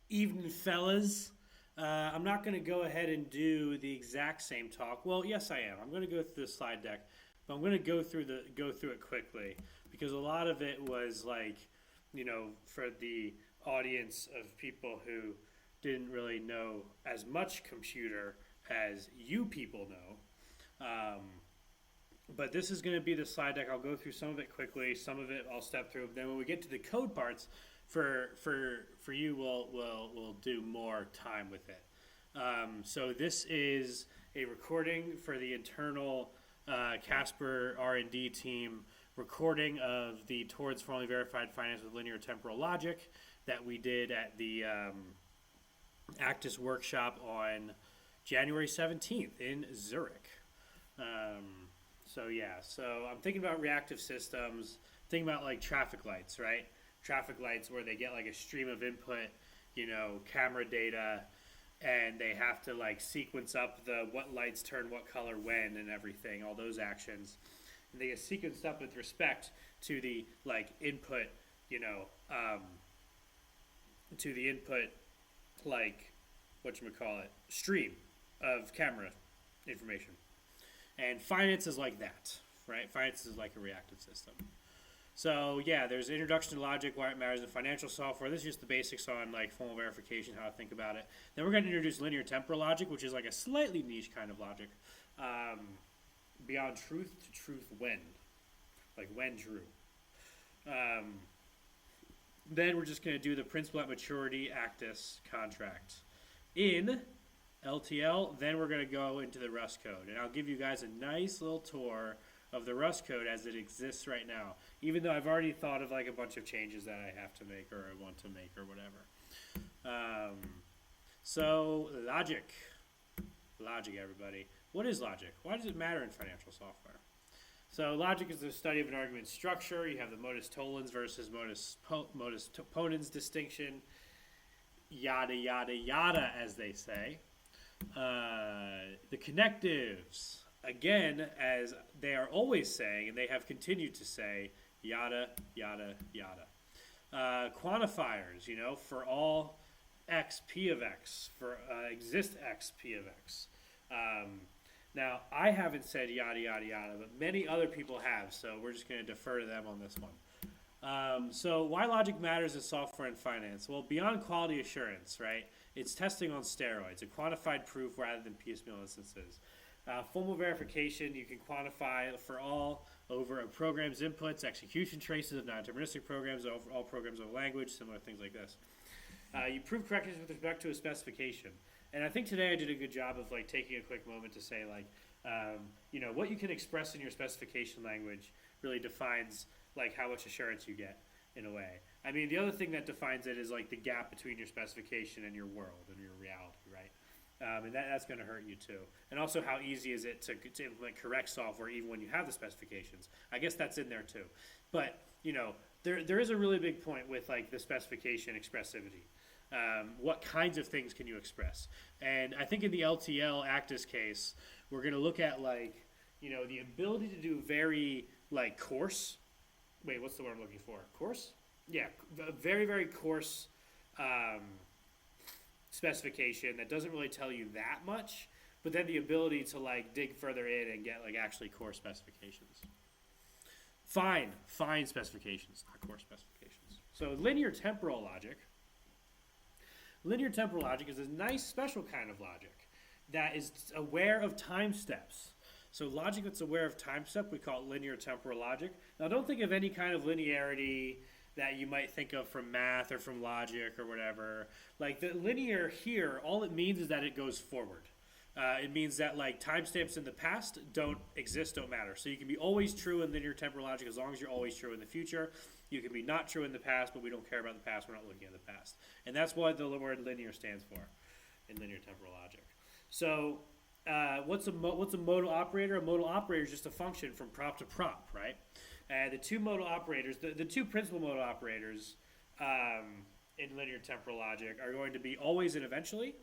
Evening, fellas. I'm not going to go ahead and do the exact same talk. Well, yes, I am. I'm going to go through the slide deck, but I'm going to go through it quickly because a lot of it was like, for the audience of people who didn't really know as much computer as you people know. But this is going to be the slide deck. I'll go through some of it quickly. Some of it I'll step through. Then when we get to the code parts, for you, we'll do more time with it. So this is a recording for the internal Casper R&D team recording of the Towards Formally Verified Finance with Linear Temporal Logic that we did at the Actus workshop on January 17th in Zurich. So I'm thinking about reactive systems, thinking about like traffic lights, right? Traffic lights where they get like a stream of input, camera data, and they have to like sequence up the what lights turn what color when and everything, all those actions. And they get sequenced up with respect to the like input, to the input like whatchamacallit, stream of camera information. And finance is like that, right? Finance is like a reactive system. So yeah, there's introduction to logic, why it matters in financial software. This is just the basics on like formal verification, how to think about it. Then we're going to introduce linear temporal logic, which is like a slightly niche kind of logic. Beyond truth to truth when, like when true. Then we're just going to do the principal at maturity actus contract in LTL. Then we're going to go into the Rust code, and I'll give you guys a nice little tour of the Rust code as it exists right now, even though I've already thought of like a bunch of changes that I have to make or I want to make or whatever. So logic, everybody. What is logic? Why does it matter in financial software? So logic is the study of an argument structure. You have the modus tollens versus modus ponens distinction, yada yada yada, as they say. The connectives, again, as they are always saying, and they have continued to say, yada, yada, yada. Quantifiers, for all x, p of x, for exist x, p of x. Now, I haven't said yada, yada, yada, but many other people have, so we're just going to defer to them on this one. So why logic matters in software and finance? Well, beyond quality assurance, right? It's testing on steroids, a quantified proof rather than piecemeal instances. Formal verification, you can quantify for all over a program's inputs, execution traces of non-deterministic programs, over all programs of language, similar things like this. You prove correctness with respect to a specification. And I think today I did a good job of like taking a quick moment to say like, what you can express in your specification language really defines like how much assurance you get in a way. I mean, the other thing that defines it is like the gap between your specification and your world and your reality, right? And that's going to hurt you too. And also, how easy is it to implement correct software even when you have the specifications? I guess that's in there too. But there is a really big point with like the specification expressivity. What kinds of things can you express? And I think in the ltl-actus case, we're going to look at like the ability to do very like coarse. Wait, what's the word I'm looking for? Coarse? Yeah, very very coarse. Specification that doesn't really tell you that much, but then the ability to like dig further in and get like actually core specifications. Fine specifications, not core specifications. So linear temporal logic. Linear temporal logic is a nice special kind of logic that is aware of time steps. So logic that's aware of time step, we call it linear temporal logic. Now don't think of any kind of linearity that you might think of from math or from logic or whatever. Like the linear here, all it means is that it goes forward. It means that like timestamps in the past don't matter. So you can be always true in linear temporal logic as long as you're always true in the future. You can be not true in the past, but we don't care about the past. We're not looking at the past. And that's what the word linear stands for in linear temporal logic. So what's a modal operator? A modal operator is just a function from prop to prop, right? And the two modal operators, the two principal modal operators in linear temporal logic are going to be always and eventually,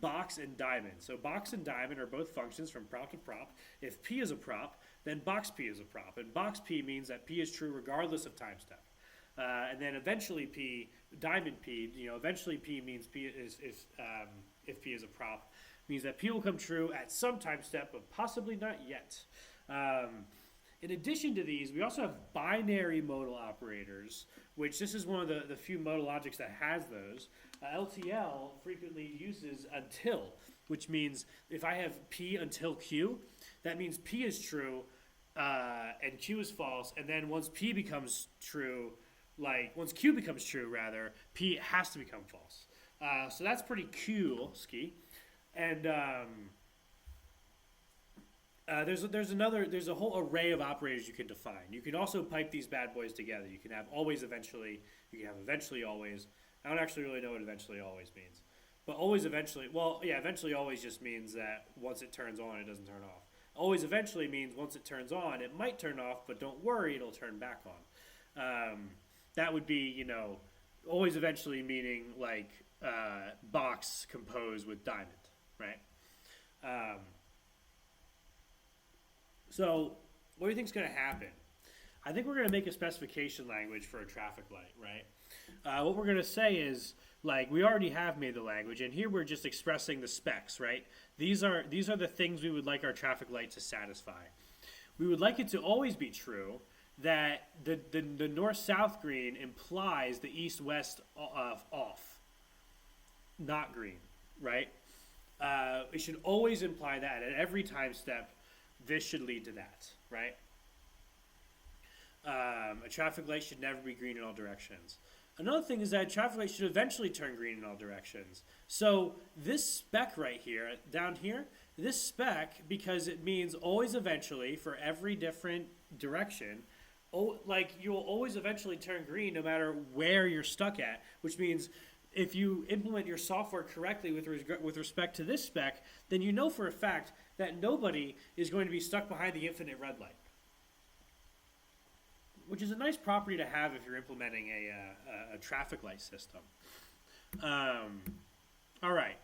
box and diamond. So box and diamond are both functions from prop to prop. If P is a prop, then box P is a prop. And box P means that P is true regardless of time step. And then eventually P, diamond P, eventually P means P is if P is a prop, means that P will come true at some time step, but possibly not yet. In addition to these, we also have binary modal operators, which this is one of the few modal logics that has those. LTL frequently uses until, which means if I have P until Q, that means P is true and Q is false, and then once P becomes true, once Q becomes true, rather, P has to become false. So that's pretty cool, ski. And there's a whole array of operators you can define. You can also pipe these bad boys together. You can have always, eventually. You can have eventually, always. I don't actually really know what eventually, always means. But always, eventually, eventually, always just means that once it turns on, it doesn't turn off. Always, eventually means once it turns on, it might turn off, but don't worry, it'll turn back on. That would be, always, eventually meaning box composed with diamond, right? So, what do you think is going to happen? I think we're going to make a specification language for a traffic light, right? What we're going to say is, we already have made the language, and here we're just expressing the specs, right? These are the things we would like our traffic light to satisfy. We would like it to always be true that the north-south green implies the east-west off, not green, right? It should always imply that at every time step. This should lead to that, right? A traffic light should never be green in all directions. Another thing is that a traffic light should eventually turn green in all directions. So this spec right here, down here, this spec, because it means always eventually for every different direction, you'll always eventually turn green no matter where you're stuck at, which means if you implement your software correctly with respect to this spec, then you know for a fact that nobody is going to be stuck behind the infinite red light, which is a nice property to have if you're implementing a traffic light system. All right.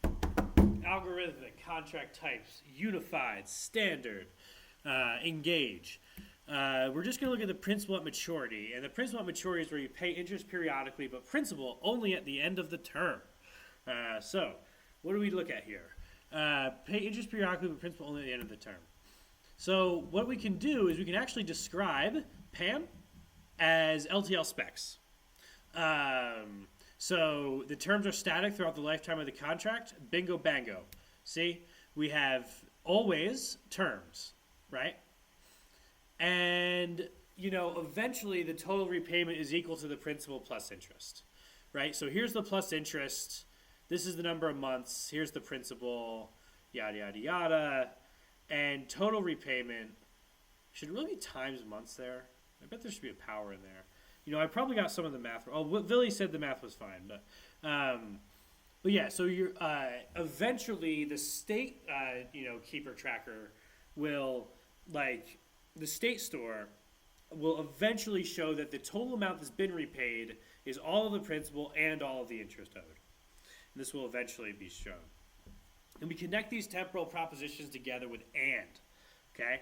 Algorithmic, contract types, unified, standard, engage. We're just going to look at the principal at maturity. And the principal at maturity is where you pay interest periodically, but principal only at the end of the term. So, what do we look at here? Pay interest periodically, but principal only at the end of the term. So, what we can do is we can actually describe PAM as LTL specs. So, the terms are static throughout the lifetime of the contract. Bingo, bango. See, we have always terms, right? And, eventually the total repayment is equal to the principal plus interest, right? So here's the plus interest. This is the number of months. Here's the principal, yada, yada, yada. And total repayment should really be times months there. I bet there should be a power in there. I probably got some of the math. Oh, Billy said the math was fine, but yeah. So you're eventually the state, keeper tracker will the state store will eventually show that the total amount that's been repaid is all of the principal and all of the interest owed. And this will eventually be shown. And we connect these temporal propositions together with AND, okay?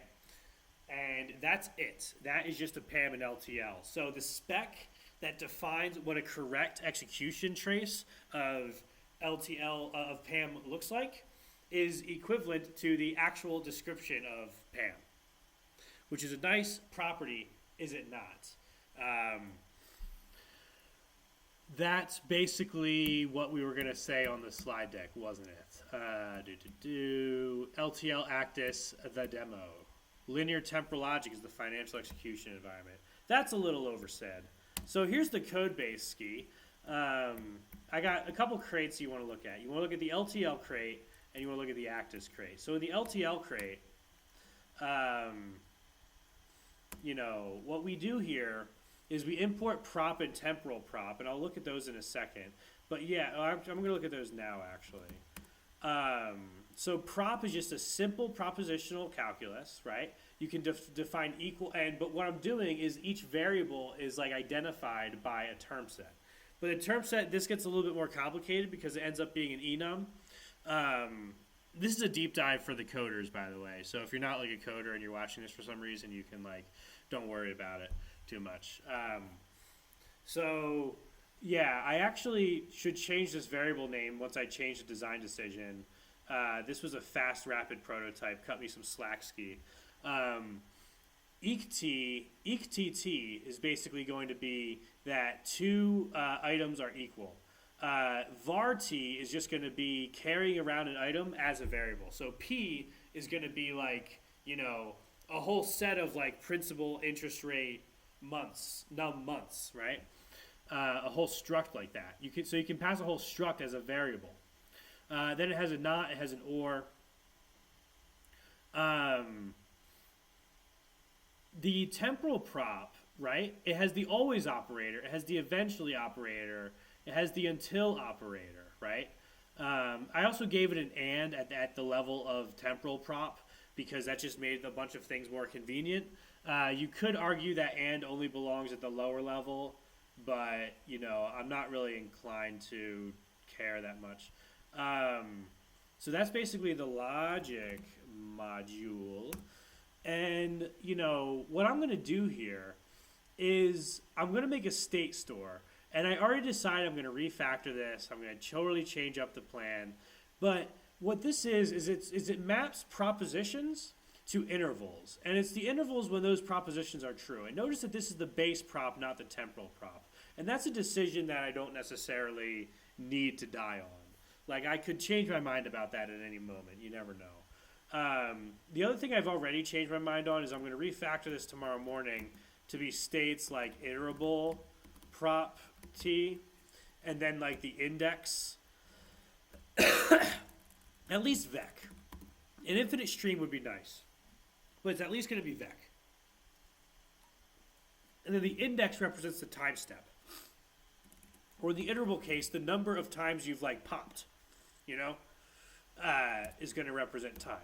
And that's it. That is just a PAM and LTL. So the spec that defines what a correct execution trace of LTL of PAM looks like is equivalent to the actual description of PAM, which is a nice property, is it not? That's basically what we were going to say on the slide deck, wasn't it? ltl-actus, the demo. Linear temporal logic is the financial execution environment. That's a little oversaid. So here's the code base, Ski. I got a couple crates you want to look at. You want to look at the LTL crate, and you want to look at the Actus crate. So in the LTL crate, what we do here is we import prop and temporal prop, and I'll look at those in a second. But yeah, I'm going to look at those now, actually. So prop is just a simple propositional calculus, right? You can define equal, but what I'm doing is each variable is identified by a term set. But a term set, this gets a little bit more complicated because it ends up being an enum. This is a deep dive for the coders, by the way. So if you're not a coder and you're watching this for some reason, you can don't worry about it too much. So, yeah, I actually should change this variable name once I change the design decision. This was a fast, rapid prototype. Cut me some slack ski. Um, eqtt is basically going to be that two items are equal. Var-t is just going to be carrying around an item as a variable. So p is going to be like, a whole set of like principal, interest rate, months, num months, right? A whole struct like that. You can pass a whole struct as a variable. Then it has a not, it has an or. The temporal prop, right? It has the always operator, it has the eventually operator, it has the until operator, right? I also gave it an and at the level of temporal prop because that just made a bunch of things more convenient. You could argue that and only belongs at the lower level, but I'm not really inclined to care that much. So that's basically the logic module. And, what I'm going to do here is I'm going to make a state store. And I already decided I'm going to refactor this. I'm going to totally change up the plan. But what this is it maps propositions to intervals. And it's the intervals when those propositions are true. And notice that this is the base prop, not the temporal prop. And that's a decision that I don't necessarily need to die on. Like, I could change my mind about that at any moment. You never know. The other thing I've already changed my mind on is I'm going to refactor this tomorrow morning to be states like iterable prop t, and then like the index, at least vec. An infinite stream would be nice, but it's at least going to be vec. And then the index represents the time step, or in the iterable case, the number of times you've like popped, is going to represent time.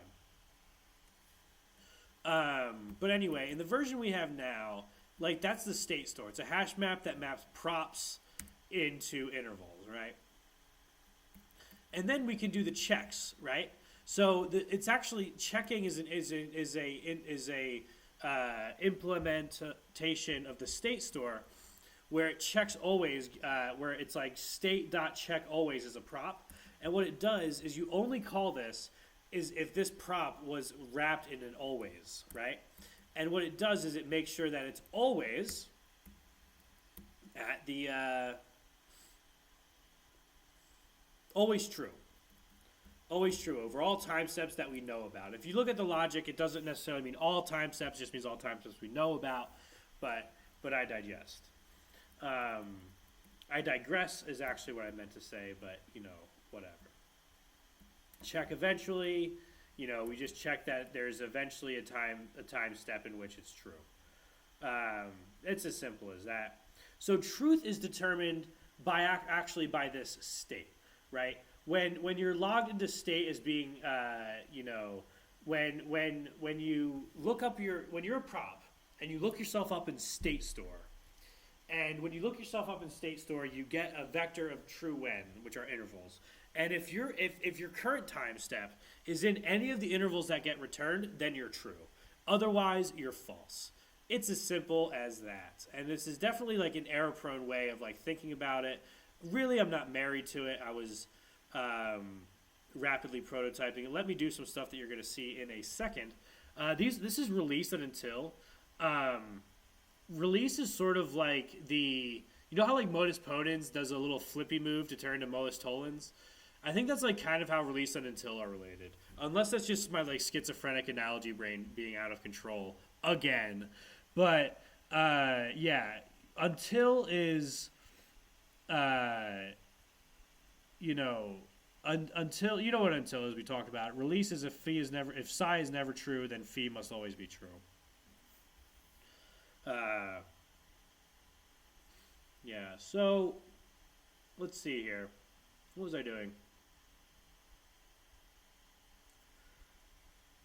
But anyway, in the version we have now, like that's the state store. It's a hash map that maps props into intervals, right? And then we can do the checks, right? So it's actually checking is a implementation of the state store where it checks always, where it's like state.check always is a prop. And what it does is you only call this is if this prop was wrapped in an always, right? And what it does is it makes sure that it's always at the, always true. Always true over all time steps that we know about. If you look at the logic, it doesn't necessarily mean all time steps, it just means all time steps we know about, but I digest. I digress is actually what I meant to say, but, whatever. Check eventually, we just check that there's eventually a time step in which it's true. It's as simple as that. So truth is determined by actually by this state, right? When you're logged into state as being, when you look up when you're a prop and you look yourself up in state store, and when you look yourself up in state store, you get a vector of true when, which are intervals. And if your current time step is in any of the intervals that get returned, then you're true. Otherwise, you're false. It's as simple as that. And this is definitely like an error-prone way of like thinking about it. Really, I'm not married to it. I was rapidly prototyping. And let me do some stuff that you're going to see in a second. This is release and until. Release is sort of like how like modus ponens does a little flippy move to turn to modus tollens? I think that's like kind of how release and until are related. Unless that's just my like schizophrenic analogy brain being out of control again. But yeah, until is until you know what until is, we talked about. Release is if psi is never true, then phi must always be true. Yeah, so let's see here. What was I doing?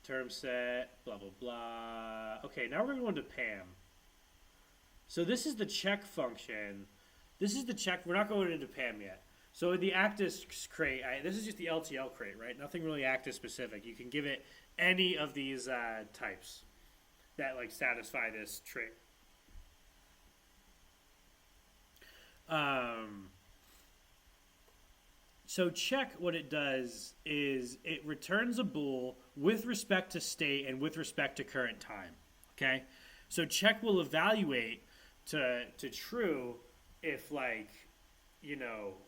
Term set, blah, blah, blah. Okay, now we're going to PAM. So this is the check function. This is the check. We're not going into PAM yet. So in the actus crate, this is just the LTL crate, right? Nothing really actus specific. You can give it any of these types that like satisfy this trait. So check, what it does is it returns a bool with respect to state and with respect to current time. Okay? So check will evaluate to true if, like, you know,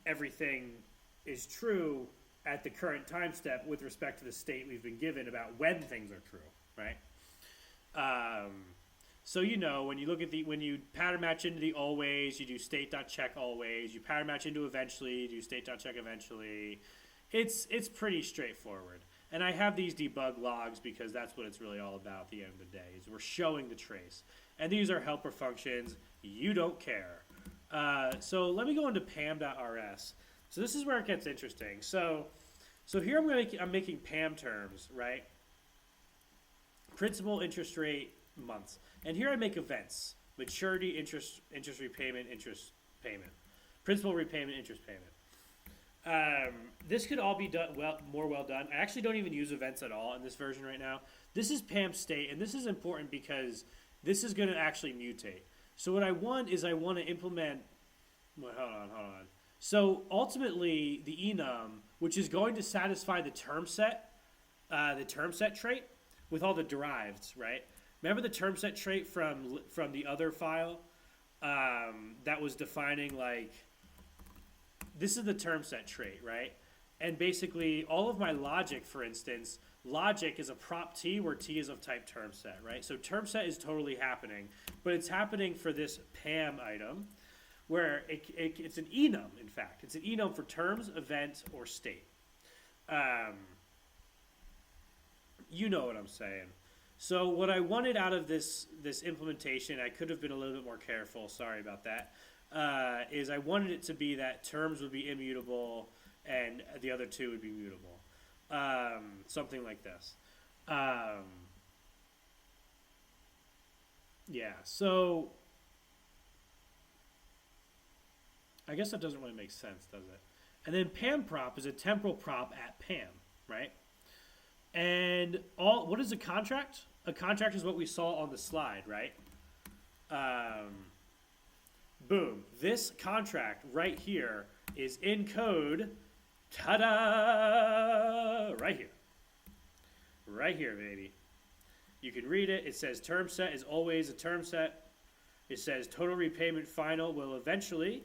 everything is true at the current time step with respect to the state we've been given about when things are true, right? So, you know, when you look at when you pattern match into the always, you do state.check always. You pattern match into eventually, you do state.check eventually. It's pretty straightforward. And I have these debug logs because that's what it's really all about at the end of the day, is we're showing the trace. And these are helper functions. You don't care. So let me go into pam.rs. So this is where it gets interesting. So here I'm making PAM terms, right? Principal, interest rate, months. And here I make events: maturity, interest repayment, interest payment, principal repayment, interest payment. This could all be done more well done. I actually don't even use events at all in this version right now. This is PAM state, and this is important because this is going to actually mutate. So what I want is I want to implement. Well, hold on. So ultimately, the enum, which is going to satisfy the term set trait with all the deriveds, right? Remember the term set trait from the other file that was defining, like, this is the term set trait, right? And basically all of my logic, for instance, logic is a prop t where t is of type term set, right? So term set is totally happening, but it's happening for this PAM item where it's an enum, in fact. It's an enum for terms, event, or state. You know what I'm saying. So what I wanted out of this implementation, I could have been a little bit more careful, sorry about that, is I wanted it to be that terms would be immutable and the other two would be mutable. Something like this. Yeah, so I guess that doesn't really make sense, does it? And then PAM prop is a temporal prop at PAM, right? And what is a contract? A contract is what we saw on the slide, right? Boom. This contract right here is in code. Ta-da! Right here. Right here, baby. You can read it. It says term set is always a term set. It says total repayment final will eventually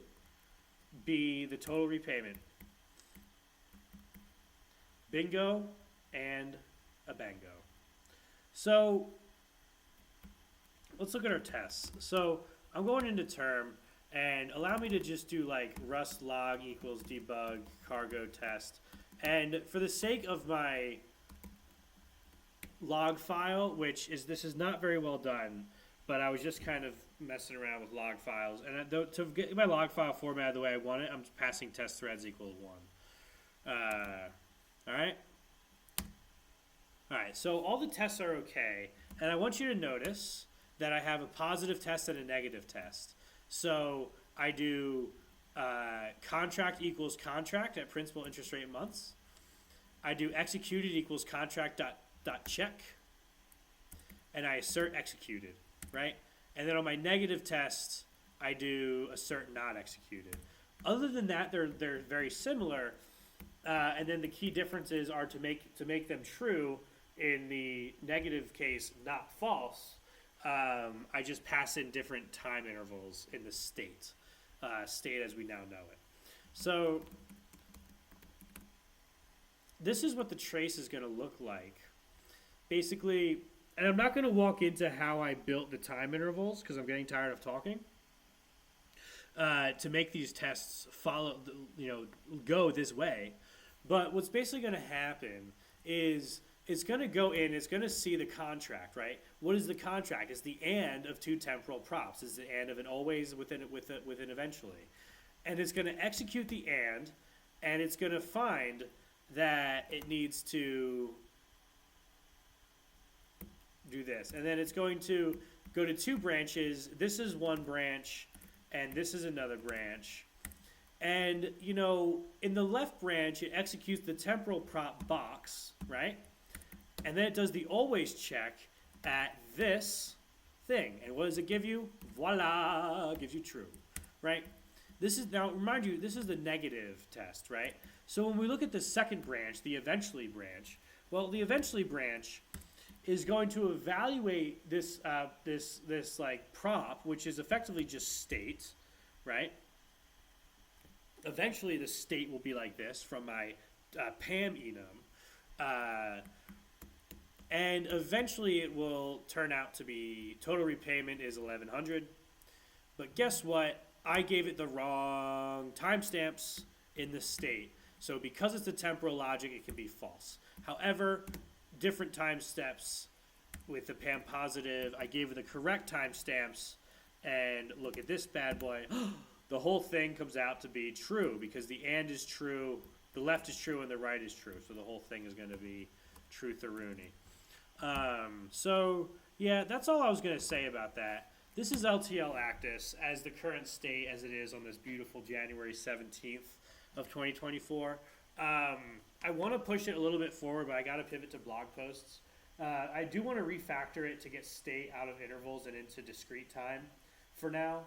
be the total repayment. Bingo and a bango. So let's look at our tests. So I'm going into term, and allow me to just do like rust log equals debug cargo test. And for the sake of my log file, this is not very well done, but I was just kind of messing around with log files. And to get my log file formatted the way I want it, I'm just passing test threads equal 1. All right. All right, so all the tests are okay, and I want you to notice that I have a positive test and a negative test. So I do contract equals contract at principal, interest rate, months. I do executed equals contract dot check, and I assert executed, right? And then on my negative test, I do assert not executed. Other than that, they're very similar, and then the key differences are to make them true. In the negative case, not false, I just pass in different time intervals in the state as we now know it. So this is what the trace is going to look like. Basically, and I'm not going to walk into how I built the time intervals because I'm getting tired of talking. To make these tests go this way. But what's basically going to happen is it's going to go in, it's going to see the contract, right? What is the contract? It's the and of two temporal props. It's the and of an always with an eventually. And it's going to execute the and it's going to find that it needs to do this. And then it's going to go to two branches. This is one branch, and this is another branch. And, in the left branch, it executes the temporal prop box, right? And then it does the always check at this thing. And what does it give you? Voila, it gives you true. right? This is, now remind you, this is the negative test, right? So when we look at the second branch, the eventually branch, well, the eventually branch is going to evaluate this this like prop, which is effectively just state, right? Eventually, the state will be like this from my PAM enum, and eventually it will turn out to be total repayment is 1100. But guess what? I gave it the wrong timestamps in the state. So because it's the temporal logic, it can be false. However, different time steps with the PAM positive, I gave it the correct timestamps, and look at this bad boy. The whole thing comes out to be true because the and is true, the left is true, and the right is true. So the whole thing is going to be trutheroonie. So yeah, that's all I was going to say about that. This is ltl-actus as the current state as it is on this beautiful January 17th of 2024. I want to push it a little bit forward, but I got to pivot to blog posts. I do want to refactor it to get state out of intervals and into discrete time for now.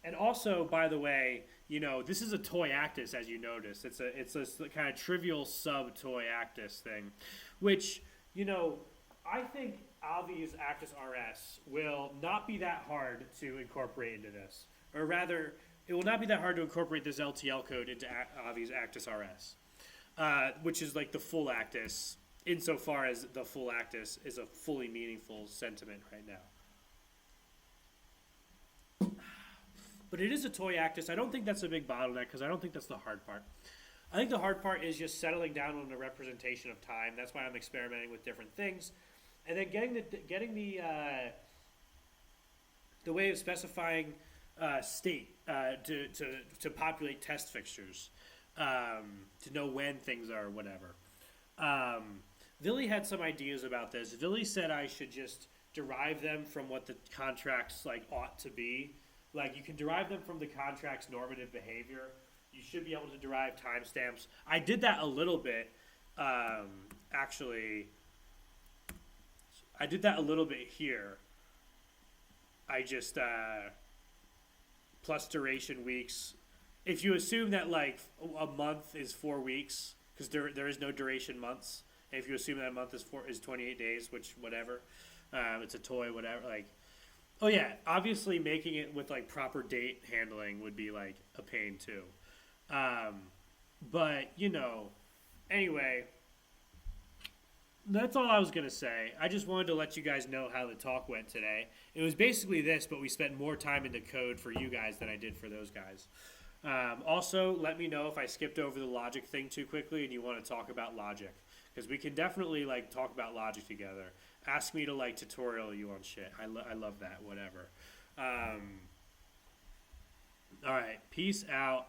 And also, by the way, you know, this is a toy actus, as you noticed. It's a kind of trivial sub-toy actus thing, which, you know, I think Avi's Actus RS will not be that hard to incorporate into this. Or rather, it will not be that hard to incorporate this LTL code into Avi's Actus RS, which is like the full actus, insofar as the full actus is a fully meaningful sentiment right now. But it is a toy actus. I don't think that's a big bottleneck because I don't think that's the hard part. I think the hard part is just settling down on the representation of time. That's why I'm experimenting with different things. And then getting the way of specifying state to populate test fixtures, to know when things are whatever. Villy had some ideas about this. Villy said I should just derive them from what the contracts like ought to be. Like you can derive them from the contract's normative behavior. You should be able to derive timestamps. I did that a little bit, actually. I did that a little bit here. I just, plus duration weeks. If you assume that like a month is 4 weeks, because there is no duration months, and if you assume that a month is 28 days, which whatever, it's a toy, whatever, like, oh yeah, obviously making it with like proper date handling would be like a pain too. But you know, anyway, that's all I was going to say. I just wanted to let you guys know how the talk went today. It was basically this, but we spent more time in the code for you guys than I did for those guys. Also, let me know if I skipped over the logic thing too quickly and you want to talk about logic. Because we can definitely like talk about logic together. Ask me to like tutorial you on shit. I love that, whatever. All right, peace out.